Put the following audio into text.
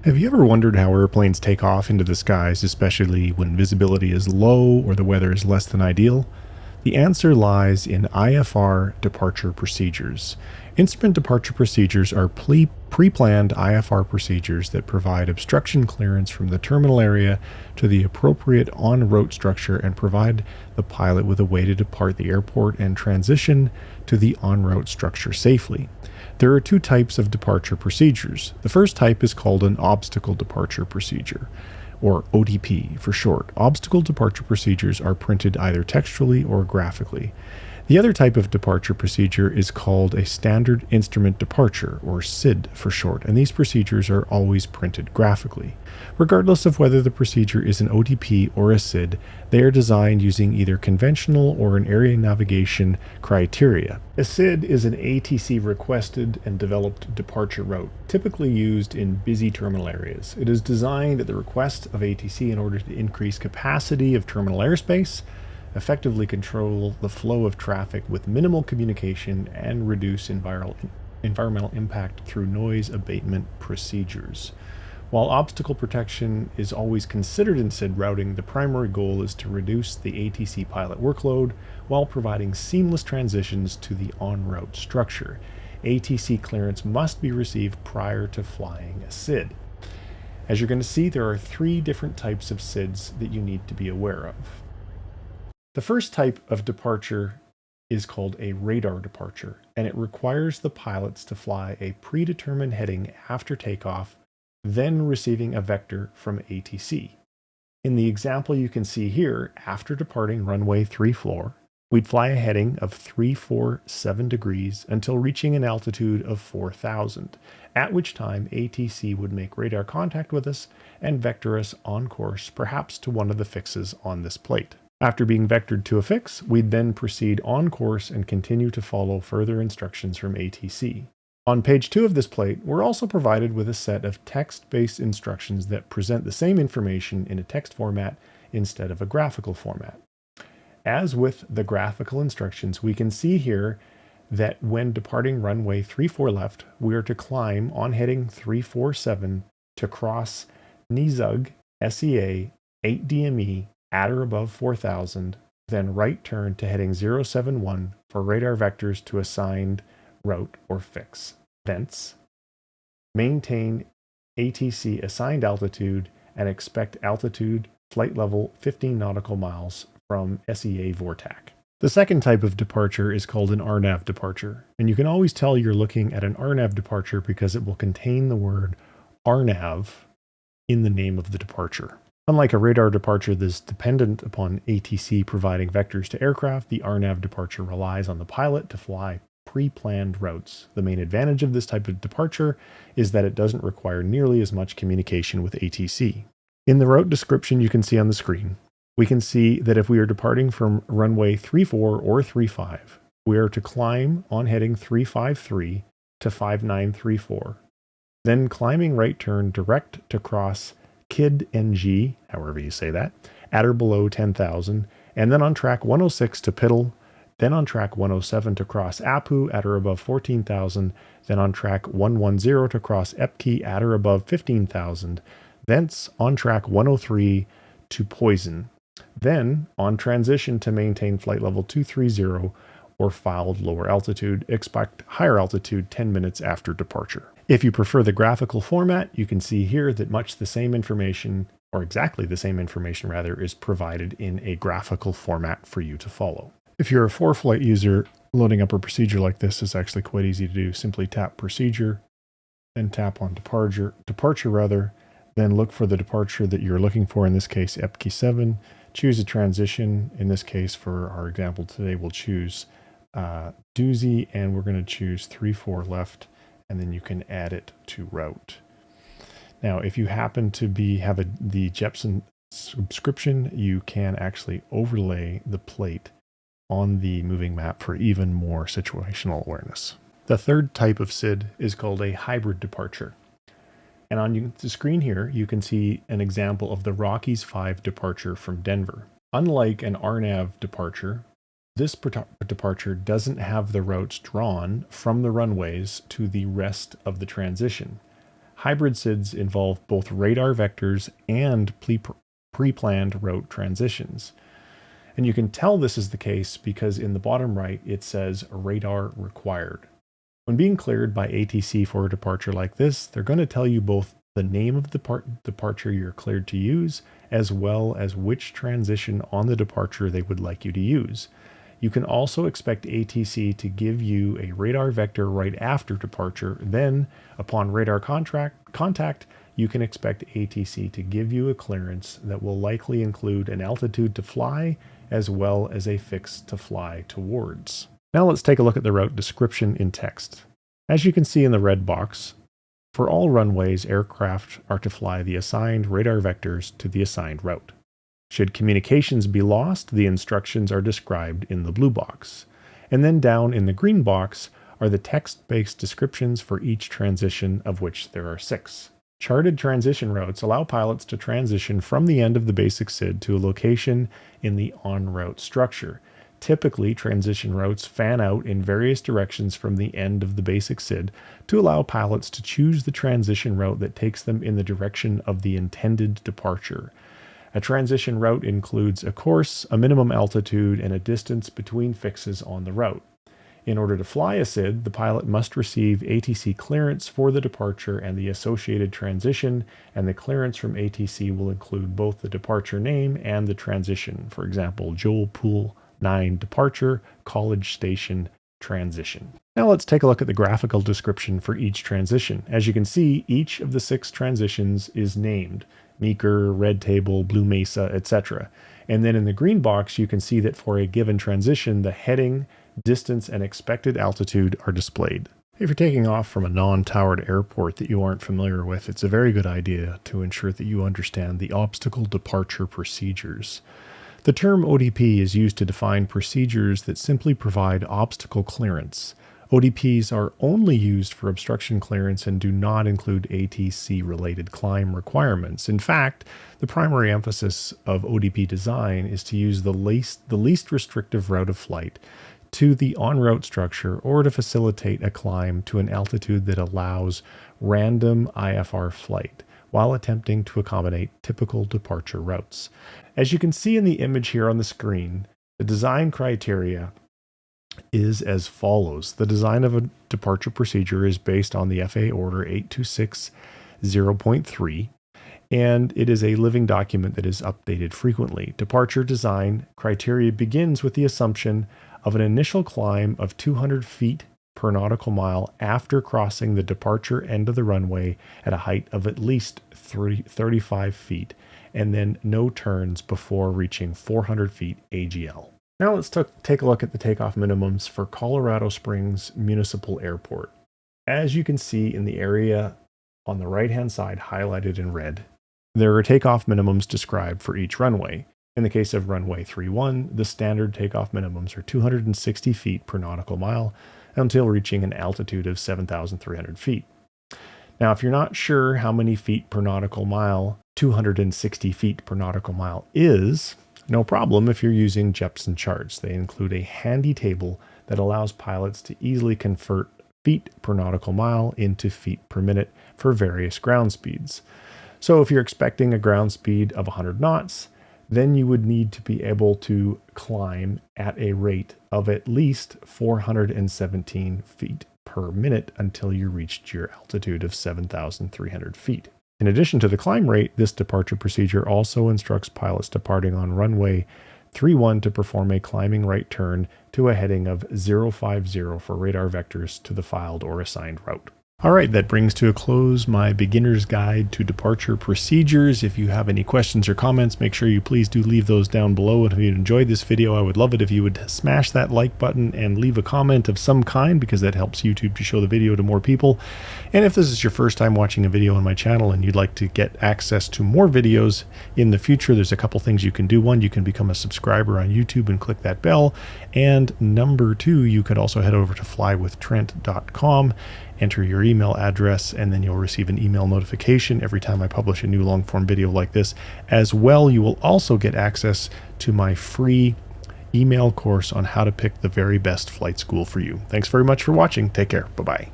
Have you ever wondered how airplanes take off into the skies, especially when visibility is low or the weather is less than ideal? The answer lies in IFR departure procedures. Instrument departure procedures are pre-planned IFR procedures that provide obstruction clearance from the terminal area to the appropriate en-route structure and provide the pilot with a way to depart the airport and transition to the en-route structure safely. There are two types of departure procedures. The first type is called an obstacle departure procedure, or ODP for short. Obstacle departure procedures are printed either textually or graphically. The other type of departure procedure is called a standard instrument departure, or SID for short, and these procedures are always printed graphically. Regardless of whether the procedure is an ODP or a SID, they are designed using either conventional or an area navigation criteria. A SID is an ATC requested and developed departure route, typically used in busy terminal areas. It is designed at the request of ATC in order to increase capacity of terminal airspace, effectively control the flow of traffic with minimal communication, and reduce environmental impact through noise abatement procedures. While obstacle protection is always considered in SID routing, the primary goal is to reduce the ATC pilot workload while providing seamless transitions to the en-route structure. ATC clearance must be received prior to flying a SID. As you're going to see, there are three different types of SIDs that you need to be aware of. The first type of departure is called a radar departure, and it requires the pilots to fly a predetermined heading after takeoff, then receiving a vector from ATC. In the example you can see here, after departing runway 34, we'd fly a heading of 347 degrees until reaching an altitude of 4,000, at which time ATC would make radar contact with us and vector us on course, perhaps to one of the fixes on this plate. After being vectored to a fix, we'd then proceed on course and continue to follow further instructions from ATC. On page 2 of this plate, we're also provided with a set of text-based instructions that present the same information in a text format instead of a graphical format. As with the graphical instructions, we can see here that when departing runway 34 left, we are to climb on heading 347 to cross Nizug SEA 8 DME at or above 4,000, then right turn to heading 071 for radar vectors to assigned route or fix. Thence, maintain ATC assigned altitude and expect altitude flight level 15 nautical miles from SEA VORTAC. The second type of departure is called an RNAV departure, and you can always tell you're looking at an RNAV departure because it will contain the word RNAV in the name of the departure. Unlike a radar departure that is dependent upon ATC providing vectors to aircraft, the RNAV departure relies on the pilot to fly pre-planned routes. The main advantage of this type of departure is that it doesn't require nearly as much communication with ATC. In the route description you can see on the screen, we can see that if we are departing from runway 34 or 35, we are to climb on heading 353 to 5934, then climbing right turn direct to cross KID NG, however you say that, at or below 10,000, and then on track 106 to Piddle, then on track 107 to cross Apu at or above 14,000, then on track 110 to cross Epke at or above 15,000, thence on track 103 to Poison, then on transition to maintain flight level 230 or filed lower altitude, expect higher altitude 10 minutes after departure. If you prefer the graphical format, you can see here that much the same information, or exactly the same information rather, is provided in a graphical format for you to follow. If you're a ForeFlight user, loading up a procedure like this is actually quite easy to do. Simply tap Procedure, then tap on Departure, then look for the departure that you're looking for, in this case EPKI 7. Choose a transition. In this case, for our example today, we'll choose Doozy, and we're going to choose 3-4 left, and then you can add it to route. Now, if you happen to have the Jepson subscription, you can actually overlay the plate on the moving map for even more situational awareness. The third type of SID is called a hybrid departure. And on the screen here, you can see an example of the Rockies 5 departure from Denver. Unlike an RNAV departure, this departure doesn't have the routes drawn from the runways to the rest of the transition. Hybrid SIDs involve both radar vectors and pre-planned route transitions. And you can tell this is the case because in the bottom right, it says radar required. When being cleared by ATC for a departure like this, they're going to tell you both the name of the departure you're cleared to use, as well as which transition on the departure they would like you to use. You can also expect ATC to give you a radar vector right after departure. Then, upon radar contact, you can expect ATC to give you a clearance that will likely include an altitude to fly, as well as a fix to fly towards. Now let's take a look at the route description in text. As you can see in the red box, for all runways, aircraft are to fly the assigned radar vectors to the assigned route. Should communications be lost, the instructions are described in the blue box. And then down in the green box are the text-based descriptions for each transition, of which there are 6. Charted transition routes allow pilots to transition from the end of the basic SID to a location in the en route structure. Typically, transition routes fan out in various directions from the end of the basic SID to allow pilots to choose the transition route that takes them in the direction of the intended departure. A transition route includes a course, a minimum altitude, and a distance between fixes on the route. In order to fly a SID, the pilot must receive ATC clearance for the departure and the associated transition, and the clearance from ATC will include both the departure name and the transition. For example, Joel Pool 9 departure, College Station transition. Now let's take a look at the graphical description for each transition. As you can see, each of the 6 transitions is named: Meeker, Red Table, Blue Mesa, etc. And then in the green box, you can see that for a given transition, the heading, distance, and expected altitude are displayed. If you're taking off from a non-towered airport that you aren't familiar with, it's a very good idea to ensure that you understand the obstacle departure procedures. The term ODP is used to define procedures that simply provide obstacle clearance. ODPs are only used for obstruction clearance and do not include ATC-related climb requirements. In fact, the primary emphasis of ODP design is to use the least restrictive route of flight to the en route structure, or to facilitate a climb to an altitude that allows random IFR flight while attempting to accommodate typical departure routes. As you can see in the image here on the screen, the design criteria is as follows. The design of a departure procedure is based on the FAA Order 8260.3, and it is a living document that is updated frequently. Departure design criteria begins with the assumption of an initial climb of 200 feet per nautical mile after crossing the departure end of the runway at a height of at least 35 feet, and then no turns before reaching 400 feet AGL. Now let's take a look at the takeoff minimums for Colorado Springs Municipal Airport. As you can see in the area on the right-hand side highlighted in red, there are takeoff minimums described for each runway. In the case of runway 31, the standard takeoff minimums are 260 feet per nautical mile until reaching an altitude of 7,300 feet. Now, if you're not sure how many feet per nautical mile 260 feet per nautical mile is, no problem if you're using Jepson charts. They include a handy table that allows pilots to easily convert feet per nautical mile into feet per minute for various ground speeds. So if you're expecting a ground speed of 100 knots, then you would need to be able to climb at a rate of at least 417 feet per minute until you reached your altitude of 7,300 feet. In addition to the climb rate, this departure procedure also instructs pilots departing on runway 31 to perform a climbing right turn to a heading of 050 for radar vectors to the filed or assigned route. All right, that brings to a close my beginner's guide to departure procedures. If you have any questions or comments, make sure you please do leave those down below. And if you enjoyed this video, I would love it if you would smash that like button and leave a comment of some kind, because that helps YouTube to show the video to more people. And if this is your first time watching a video on my channel and you'd like to get access to more videos in the future, there's a couple things you can do. One, you can become a subscriber on YouTube and click that bell. And number 2, you could also head over to flywithtrent.com, enter your email address, and then you'll receive an email notification every time I publish a new long form video like this. As well, you will also get access to my free email course on how to pick the very best flight school for you. Thanks very much for watching. Take care. Bye-bye.